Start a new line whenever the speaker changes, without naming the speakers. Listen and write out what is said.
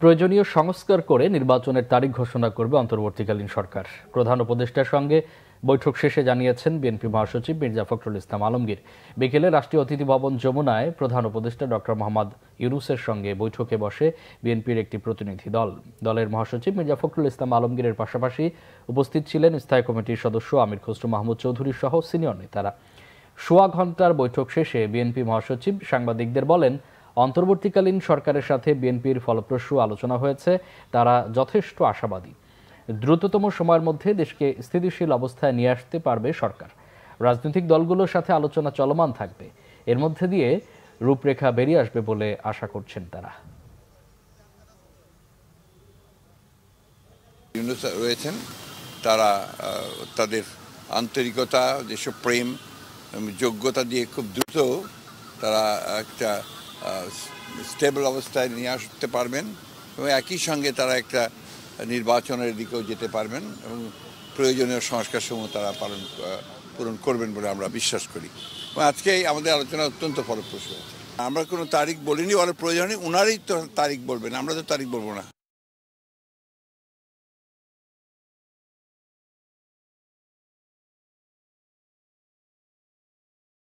প্রয়োজনীয় সংস্কার করে নির্বাচনের তারিখ ঘোষণা করবে অন্তর্বর্তীকালীন সরকার। প্রধান উপদেষ্টার সঙ্গে বৈঠক শেষে জানিয়েছেন বিএনপি মহাসচিব মির্জা ফখরুল ইসলাম আলমগীর। বিকেলে রাষ্ট্রীয় অতিথি ভবন যমুনায় প্রধান উপদেষ্টা ডক্টর মোহাম্মদ ইউনূসের সঙ্গে বৈঠকে বসে বিএনপির একটি প্রতিনিধি দল। দলের মহাসচিব মির্জা ফখরুল ইসলাম আলমগীরের পাশাপাশি উপস্থিত ছিলেন স্থায়ী কমিটির সদস্য আমির খসরু মাহমুদ চৌধুরী সহ সিনিয়র নেতারা। সোয়া ঘণ্টার বৈঠক শেষে বিএনপি মহাসচিব সাংবাদিকদের বলেন, অন্তর্বর্তীকালীন সরকারের সাথে বিএনপির ফলপ্রসূ আলোচনা হয়েছে, তারা যথেষ্ট আশাবাদী। দ্রুততম সময়ের মধ্যে দেশকে স্থিতিশীল অবস্থায় নিয়ে আসতে পারবে সরকার। রাজনৈতিক দলগুলোর সাথে আলোচনা চলমান থাকবে, এর মধ্যে দিয়ে রূপরেখা বেরিয়ে আসবে বলে আশা করছেন তারা।
রয়েছেন তারা তাদের আন্তরিকতা, দেশপ্রেম, যোগ্যতা দিয়ে খুব দ্রুত তারা একটা স্টেবল অবস্থায় নিয়ে আসতে পারবেন এবং একই সঙ্গে তারা একটা নির্বাচনের দিকেও যেতে পারবেন এবং প্রয়োজনীয় সংস্কারসমূহ তারা পূরণ করবেন বলে আমরা বিশ্বাস করি। আজকে আমাদের আলোচনা অত্যন্ত ফলপ্রসূ হয়েছে। আমরা কোনো তারিখ বলিনি, ওরা প্রয়োজনে ওনারই তো তারিখ বলবেন, আমরা তো তারিখ বলবো না।